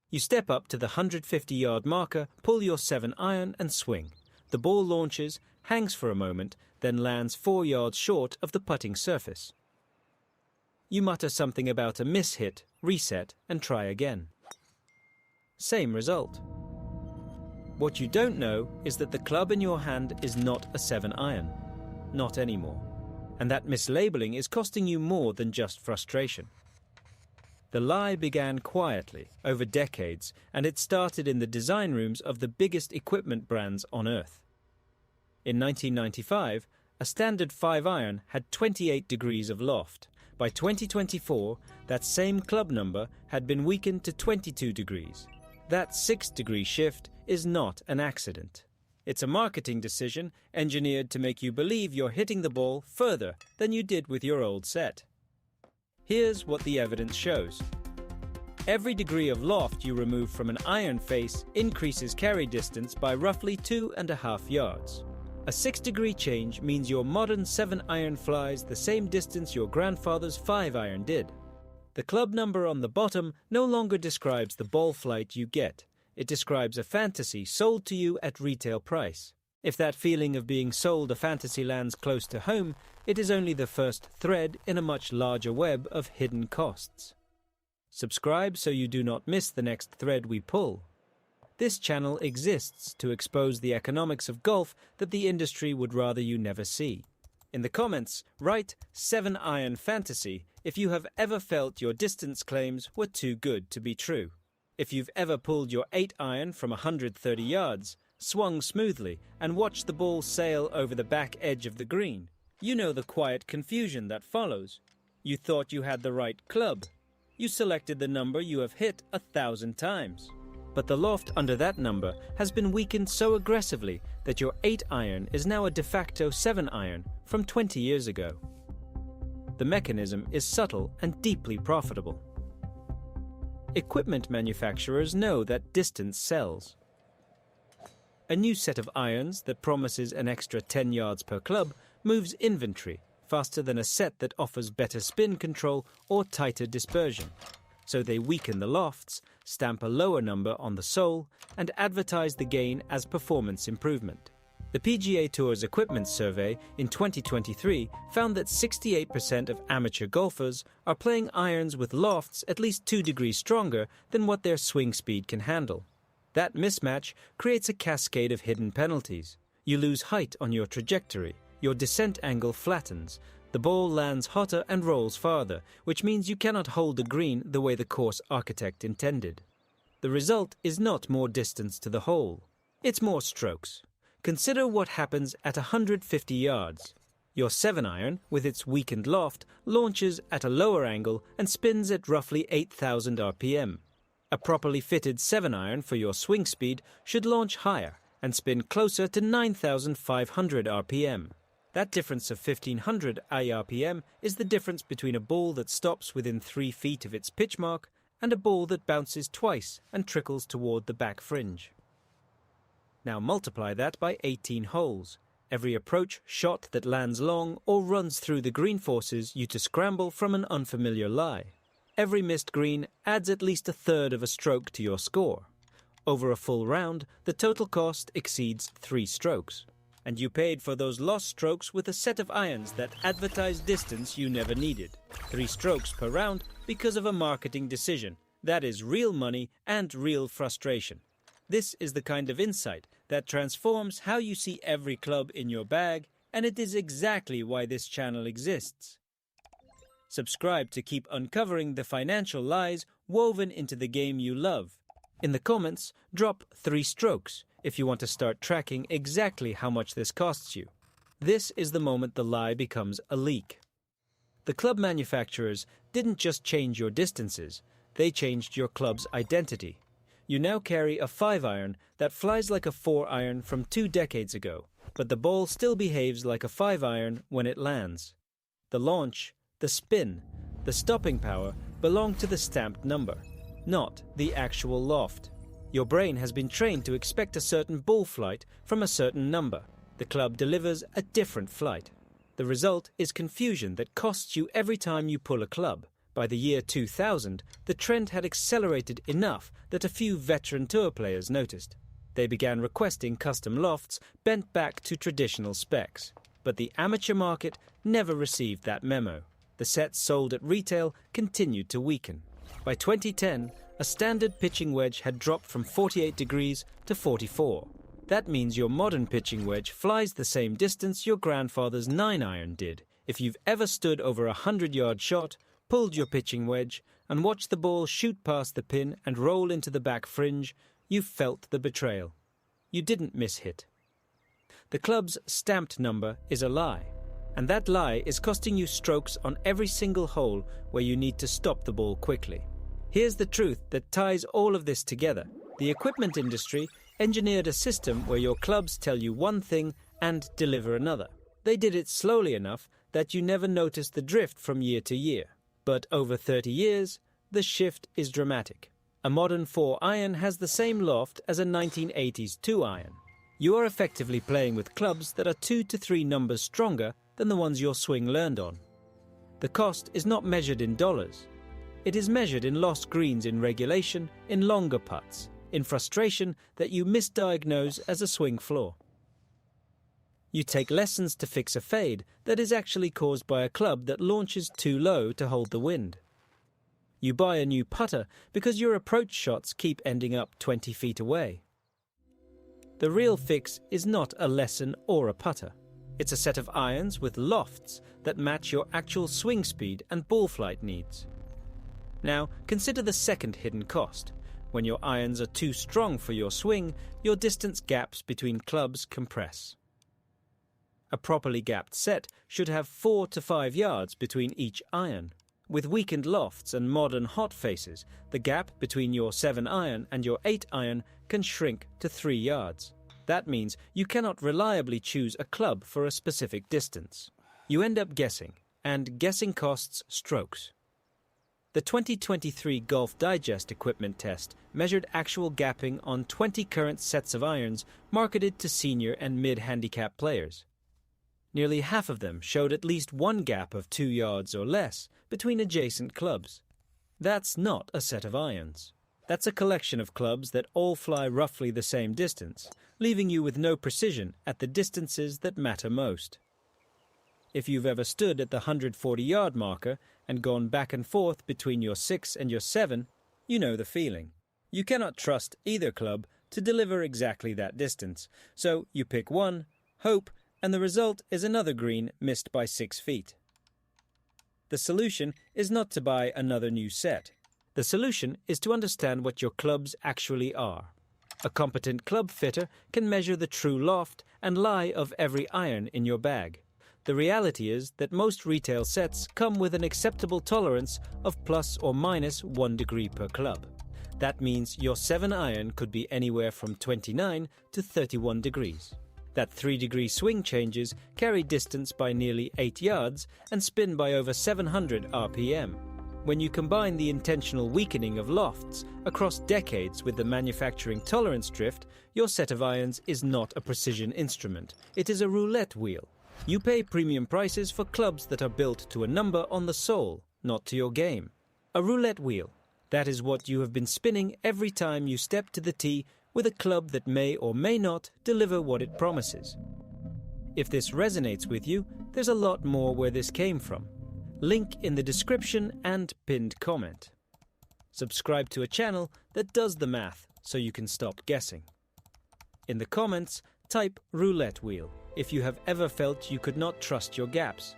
You step up to the 150-yard marker, pull your 7-iron and swing. The ball launches, hangs for a moment, then lands 4 yards short of the putting surface. You mutter something about a miss-hit, reset, and try again. Same result. What you don't know is that the club in your hand is not a 7-iron. Not anymore. And that mislabeling is costing you more than just frustration. The lie began quietly, over decades, and it started in the design rooms of the biggest equipment brands on Earth. In 1995, a standard 5-iron had 28 degrees of loft. By 2024, that same club number had been weakened to 22 degrees. That 6-degree shift is not an accident. It's a marketing decision engineered to make you believe you're hitting the ball further than you did with your old set. Here's what the evidence shows. Every degree of loft you remove from an iron face increases carry distance by roughly 2.5 yards. A 6-degree change means your modern 7-iron flies the same distance your grandfather's 5-iron did. The club number on the bottom no longer describes the ball flight you get. It describes a fantasy sold to you at retail price. If that feeling of being sold a fantasy lands close to home, it is only the first thread in a much larger web of hidden costs. Subscribe so you do not miss the next thread we pull. This channel exists to expose the economics of golf that the industry would rather you never see. In the comments, write 7-iron fantasy if you have ever felt your distance claims were too good to be true. If you've ever pulled your 8-iron from 130 yards, swung smoothly, and watched the ball sail over the back edge of the green, you know the quiet confusion that follows. You thought you had the right club. You selected the number you have hit 1,000 times. But the loft under that number has been weakened so aggressively that your 8-iron is now a de facto 7-iron from 20 years ago. The mechanism is subtle and deeply profitable. Equipment manufacturers know that distance sells. A new set of irons that promises an extra 10 yards per club moves inventory faster than a set that offers better spin control or tighter dispersion. So they weaken the lofts, stamp a lower number on the sole, and advertise the gain as performance improvement. The PGA Tour's equipment survey in 2023 found that 68% of amateur golfers are playing irons with lofts at least 2 degrees stronger than what their swing speed can handle. That mismatch creates a cascade of hidden penalties. You lose height on your trajectory, your descent angle flattens, the ball lands hotter and rolls farther, which means you cannot hold the green the way the course architect intended. The result is not more distance to the hole. It's more strokes. Consider what happens at 150 yards. Your 7-iron, with its weakened loft, launches at a lower angle and spins at roughly 8,000 RPM. A properly fitted 7-iron for your swing speed should launch higher and spin closer to 9,500 RPM. That difference of 1,500 IRPM is the difference between a ball that stops within 3 feet of its pitch mark and a ball that bounces twice and trickles toward the back fringe. Now multiply that by 18 holes. Every approach shot that lands long or runs through the green forces you to scramble from an unfamiliar lie. Every missed green adds at least a third of a stroke to your score. Over a full round, the total cost exceeds 3 strokes. And you paid for those lost strokes with a set of irons that advertised distance you never needed. 3 strokes per round because of a marketing decision. That is real money and real frustration. This is the kind of insight that transforms how you see every club in your bag, and it is exactly why this channel exists. Subscribe to keep uncovering the financial lies woven into the game you love. In the comments, drop 3 strokes if you want to start tracking exactly how much this costs you. This is the moment the lie becomes a leak. The club manufacturers didn't just change your distances, they changed your club's identity. You now carry a 5-iron that flies like a 4-iron from 2 decades ago, but the ball still behaves like a 5-iron when it lands. The launch, the spin, the stopping power belong to the stamped number, not the actual loft. Your brain has been trained to expect a certain ball flight from a certain number. The club delivers a different flight. The result is confusion that costs you every time you pull a club, By the year 2000, the trend had accelerated enough that a few veteran tour players noticed. They began requesting custom lofts bent back to traditional specs. But the amateur market never received that memo. The sets sold at retail continued to weaken. By 2010, a standard pitching wedge had dropped from 48 degrees to 44. That means your modern pitching wedge flies the same distance your grandfather's 9-iron did. If you've ever stood over a 100-yard shot, pulled your pitching wedge, and watched the ball shoot past the pin and roll into the back fringe, you felt the betrayal. You didn't miss hit. The club's stamped number is a lie, and that lie is costing you strokes on every single hole where you need to stop the ball quickly. Here's the truth that ties all of this together. The equipment industry engineered a system where your clubs tell you one thing and deliver another. They did it slowly enough that you never noticed the drift from year to year. But over 30 years, the shift is dramatic. A modern 4-iron has the same loft as a 1980s 2-iron. You are effectively playing with clubs that are 2 to 3 numbers stronger than the ones your swing learned on. The cost is not measured in dollars. It is measured in lost greens in regulation, in longer putts, in frustration that you misdiagnose as a swing flaw. You take lessons to fix a fade that is actually caused by a club that launches too low to hold the wind. You buy a new putter because your approach shots keep ending up 20 feet away. The real fix is not a lesson or a putter. It's a set of irons with lofts that match your actual swing speed and ball flight needs. Now, consider the second hidden cost. When your irons are too strong for your swing, your distance gaps between clubs compress. A properly gapped set should have 4 to 5 yards between each iron. With weakened lofts and modern hot faces, the gap between your 7-iron and your 8-iron can shrink to 3 yards. That means you cannot reliably choose a club for a specific distance. You end up guessing, and guessing costs strokes. The 2023 Golf Digest equipment test measured actual gapping on 20 current sets of irons marketed to senior and mid-handicap players. Nearly half of them showed at least one gap of 2 yards or less between adjacent clubs. That's not a set of irons. That's a collection of clubs that all fly roughly the same distance, leaving you with no precision at the distances that matter most. If you've ever stood at the 140-yard marker and gone back and forth between your 6 and your 7, you know the feeling. You cannot trust either club to deliver exactly that distance, so you pick one, hope, and the result is another green missed by 6 feet. The solution is not to buy another new set. The solution is to understand what your clubs actually are. A competent club fitter can measure the true loft and lie of every iron in your bag. The reality is that most retail sets come with an acceptable tolerance of plus or minus 1 degree per club. That means your 7-iron could be anywhere from 29 to 31 degrees. That 3-degree swing changes carry distance by nearly 8 yards and spin by over 700 RPM. When you combine the intentional weakening of lofts across decades with the manufacturing tolerance drift, your set of irons is not a precision instrument. It is a roulette wheel. You pay premium prices for clubs that are built to a number on the sole, not to your game. A roulette wheel. That is what you have been spinning every time you step to the tee with a club that may or may not deliver what it promises. If this resonates with you, there's a lot more where this came from. Link in the description and pinned comment. Subscribe to a channel that does the math so you can stop guessing. In the comments, type roulette wheel if you have ever felt you could not trust your gaps.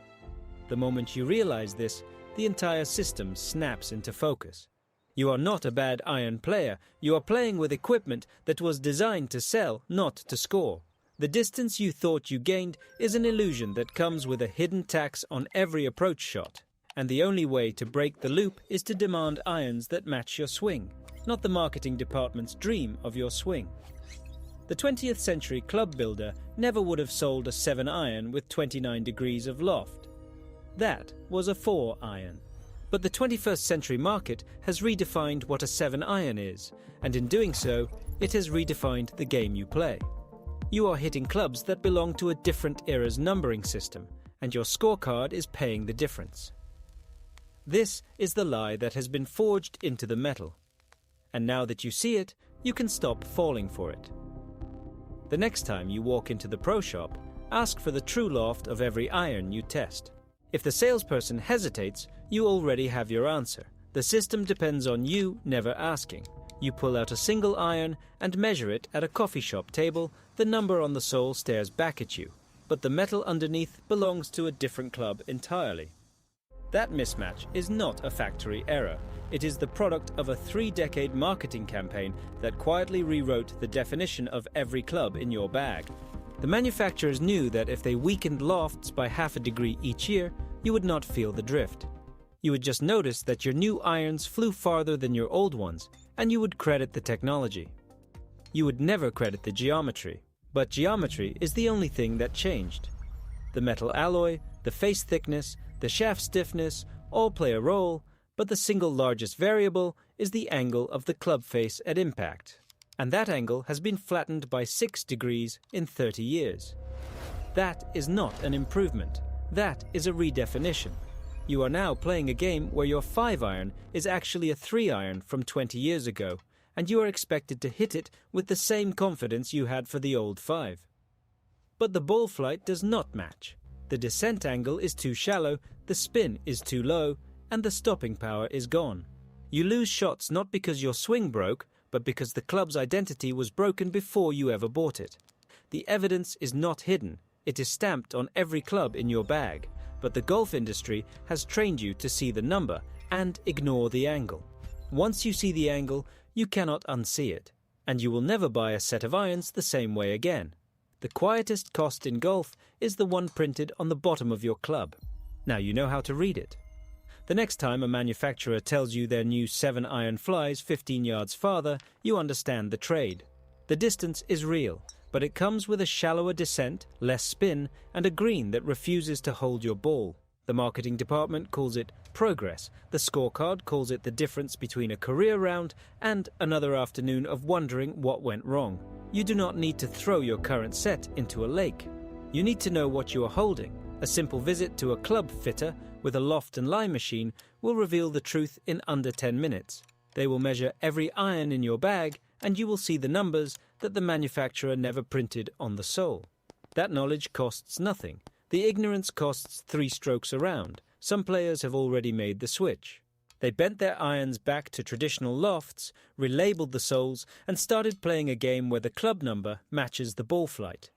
The moment you realize this, the entire system snaps into focus. You are not a bad iron player. You are playing with equipment that was designed to sell, not to score. The distance you thought you gained is an illusion that comes with a hidden tax on every approach shot. And the only way to break the loop is to demand irons that match your swing, not the marketing department's dream of your swing. The 20th century club builder never would have sold a 7-iron with 29 degrees of loft. That was a 4-iron. But the 21st century market has redefined what a 7-iron is, and in doing so, it has redefined the game you play. You are hitting clubs that belong to a different era's numbering system, and your scorecard is paying the difference. This is the lie that has been forged into the metal. And now that you see it, you can stop falling for it. The next time you walk into the pro shop, ask for the true loft of every iron you test. If the salesperson hesitates, you already have your answer. The system depends on you never asking. You pull out a single iron and measure it at a coffee shop table. The number on the sole stares back at you, but the metal underneath belongs to a different club entirely. That mismatch is not a factory error. It is the product of a 3-decade marketing campaign that quietly rewrote the definition of every club in your bag. The manufacturers knew that if they weakened lofts by half a degree each year, you would not feel the drift. You would just notice that your new irons flew farther than your old ones, and you would credit the technology. You would never credit the geometry, but geometry is the only thing that changed. The metal alloy, the face thickness, the shaft stiffness all play a role, but the single largest variable is the angle of the club face at impact. And that angle has been flattened by 6 degrees in 30 years. That is not an improvement. That is a redefinition. You are now playing a game where your 5-iron is actually a 3-iron from 20 years ago, and you are expected to hit it with the same confidence you had for the old 5. But the ball flight does not match. The descent angle is too shallow, the spin is too low, and the stopping power is gone. You lose shots not because your swing broke, but because the club's identity was broken before you ever bought it. The evidence is not hidden. It is stamped on every club in your bag, but the golf industry has trained you to see the number and ignore the angle. Once you see the angle, you cannot unsee it, and you will never buy a set of irons the same way again. The quietest cost in golf is the one printed on the bottom of your club. Now you know how to read it. The next time a manufacturer tells you their new 7-iron flies 15 yards farther, you understand the trade. The distance is real, but it comes with a shallower descent, less spin, and a green that refuses to hold your ball. The marketing department calls it progress. The scorecard calls it the difference between a career round and another afternoon of wondering what went wrong. You do not need to throw your current set into a lake. You need to know what you are holding. A simple visit to a club fitter with a loft and lie machine will reveal the truth in under 10 minutes. They will measure every iron in your bag, and you will see the numbers that the manufacturer never printed on the sole. That knowledge costs nothing. The ignorance costs 3 strokes around. Some players have already made the switch. They bent their irons back to traditional lofts, relabeled the soles, and started playing a game where the club number matches the ball flight.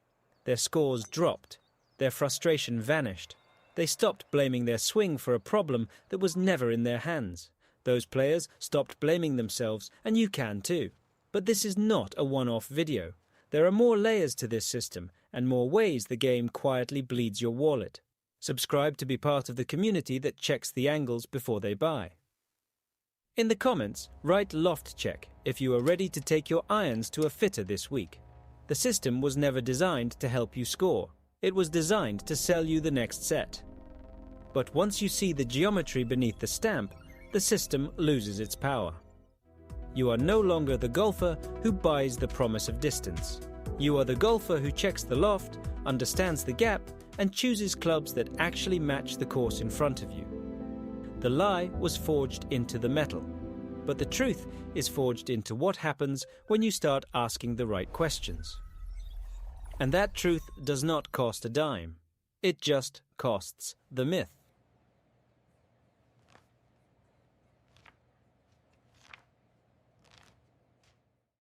Their scores dropped. Their frustration vanished. They stopped blaming their swing for a problem that was never in their hands. Those players stopped blaming themselves, and you can too. But this is not a one-off video. There are more layers to this system, and more ways the game quietly bleeds your wallet. Subscribe to be part of the community that checks the angles before they buy. In the comments, write Loft check if you are ready to take your irons to a fitter this week. The system was never designed to help you score. It was designed to sell you the next set. But once you see the geometry beneath the stamp, the system loses its power. You are no longer the golfer who buys the promise of distance. You are the golfer who checks the loft, understands the gap, and chooses clubs that actually match the course in front of you. The lie was forged into the metal, but the truth is forged into what happens when you start asking the right questions. And that truth does not cost a dime. It just costs the myth.